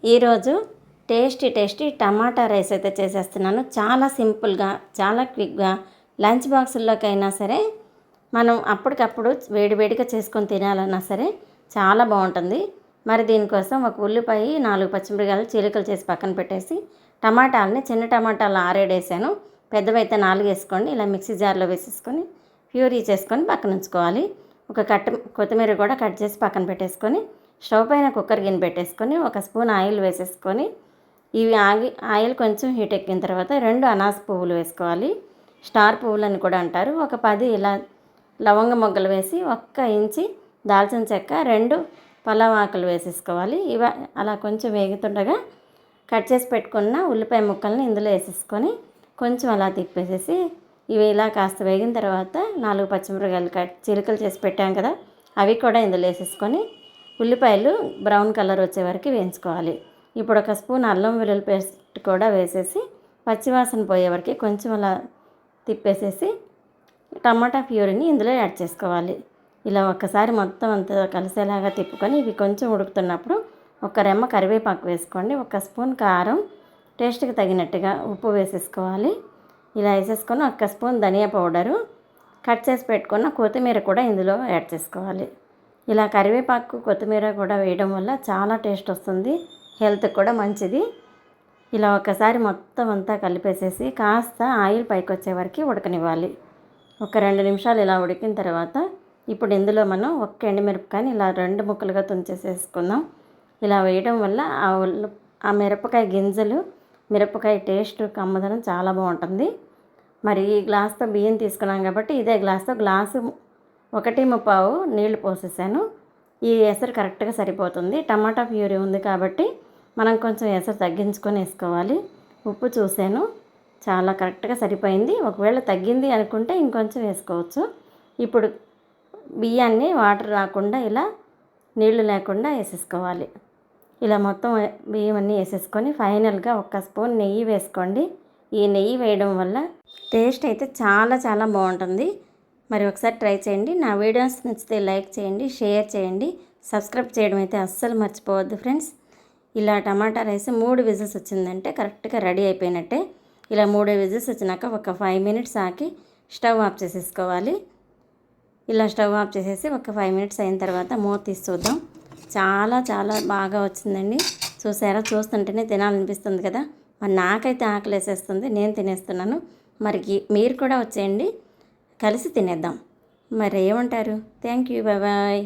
ఈరోజు టేస్టీ టమాటా రైస్ అయితే చేసేస్తున్నాను. చాలా సింపుల్గా, చాలా క్విక్గా లంచ్ బాక్సుల్లోకైనా సరే, మనం అప్పటికప్పుడు వేడివేడిగా చేసుకొని తినాలన్నా సరే చాలా బాగుంటుంది. మరి దీనికోసం ఒక ఉల్లిపాయ, 4 పచ్చిమిరపకాయలు చీలికలు చేసి పక్కన పెట్టేసి, టమాటాలని చిన్న టమాటాలు 6 వేసాను. పెద్దవైతే 4 వేసుకోండి. ఇలా మిక్సీ జార్లో వేసేసుకొని ప్యూరీ చేసుకొని పక్కన ఉంచుకోవాలి. ఒక కొత్తిమీర కూడా కట్ చేసి పక్కన పెట్టేసుకొని, స్టవ్ పైన కుక్కర్ గిన్నె పెట్టేసుకొని 1 స్పూన్ ఆయిల్ వేసేసుకొని, ఇవి ఆయిల్ కొంచెం హీట్ ఎక్కిన తర్వాత 2 అనాస పువ్వులు వేసుకోవాలి. స్టార్ పువ్వులని కూడా అంటారు. ఒక 10 ఇలా లవంగ మొగ్గలు వేసి, 1 ఇంచి దాల్చిన చెక్క, 2 పలావ్ ఆకులు వేసేసుకోవాలి. ఇవి అలా కొంచెం వేగుతుండగా కట్ చేసి పెట్టుకున్న ఉల్లిపాయ ముక్కల్ని ఇందులో వేసేసుకొని కొంచెం అలా తిప్పేసేసి, ఇవి ఇలా కాస్త వేగిన తర్వాత 4 పచ్చిమిరపకాయలు చీలికలు చేసి పెట్టాం కదా, అవి కూడా ఇందులో వేసేసుకొని ఉల్లిపాయలు బ్రౌన్ కలర్ వచ్చే వరకు వేయించుకోవాలి. ఇప్పుడు 1 స్పూన్ అల్లం వెల్లుల్లి పేస్ట్ కూడా వేసేసి పచ్చివాసన పోయే వరకు కొంచెం అలా తిప్పేసేసి టమాటా ప్యూరీని ఇందులో యాడ్ చేసుకోవాలి. ఇలా ఒక్కసారి మొత్తం అంతా కలిసేలాగా తిప్పుకొని ఇవి కొంచెం ఉడుకుతున్నప్పుడు 1 రెమ్మ కరివేపాకు వేసుకోండి. 1 స్పూన్ కారం, టేస్ట్కి తగినట్టుగా ఉప్పు వేసేసుకోవాలి. ఇలా వేసేసుకొని 1 స్పూన్ ధనియా పౌడరు, కట్ చేసి పెట్టుకున్న కొత్తిమీర కూడా ఇందులో యాడ్ చేసుకోవాలి. ఇలా కరివేపాకు, కొత్తిమీర కూడా వేయడం వల్ల చాలా టేస్ట్ వస్తుంది, హెల్త్కి కూడా మంచిది. ఇలా ఒకసారి మొత్తం అంతా కలిపేసేసి కాస్త ఆయిల్ పైకి వచ్చే వరకు ఉడకనివ్వాలి. 2 నిమిషాలు ఇలా ఉడికిన తర్వాత ఇప్పుడు ఇందులో మనం 1 ఎండుమిరపకాయని ఇలా 2 ముక్కలుగా తుంచేసేసుకుందాం. ఇలా వేయడం వల్ల ఆ మిరపకాయ గింజలు, మిరపకాయ టేస్ట్, కమ్మదనం చాలా బాగుంటుంది. మరి ఈ గ్లాస్తో బియ్యం తీసుకున్నాం కాబట్టి ఇదే గ్లాస్తో గ్లాసు 1.25 నీళ్లు పోసేసాను. ఈ ఎసరు కరెక్ట్గా సరిపోతుంది. టమాటా ప్యూరీ ఉంది కాబట్టి మనం కొంచెం ఎసరు తగ్గించుకొని వేసుకోవాలి. ఉప్పు చూసాను, చాలా కరెక్ట్గా సరిపోయింది. ఒకవేళ తగ్గింది అనుకుంటే ఇంకొంచెం వేసుకోవచ్చు. ఇప్పుడు బియ్యాన్ని వాటర్ రాకుండా ఇలా నీళ్లు లేకుండా వేసేసుకోవాలి. ఇలా మొత్తం బియ్యం అన్నీ వేసేసుకొని ఫైనల్గా 1 స్పూన్ నెయ్యి వేసుకోండి. ఈ నెయ్యి వేయడం వల్ల టేస్ట్ అయితే చాలా బాగుంటుంది. మరి ఒకసారి ట్రై చేయండి. నా వీడియోస్ నచ్చితే లైక్ చేయండి, షేర్ చేయండి, సబ్స్క్రైబ్ చేయడం అయితే అస్సలు మర్చిపోవద్దు ఫ్రెండ్స్. ఇలా టమాటా రైస్ 3 విజిల్స్ వచ్చిందంటే కరెక్ట్గా రెడీ అయిపోయినట్టే. ఇలా 3 విజిల్స్ వచ్చినాక ఒక 5 మినిట్స్ ఆకి స్టవ్ ఆఫ్ చేసేసుకోవాలి. ఇలా స్టవ్ ఆఫ్ చేసేసి ఒక 5 మినిట్స్ అయిన తర్వాత మూత తీసి చూద్దాం. చాలా బాగా వచ్చిందండి. చూసారా, చూస్తుంటేనే తినాలనిపిస్తుంది కదా. మరి నాకైతే ఆకలి వేసేస్తుంది, నేను తినేస్తున్నాను. మరి మీరు కూడా వచ్చేయండి, కలిసి తినేద్దాం. మరి ఏమంటారు? Thank you, bye.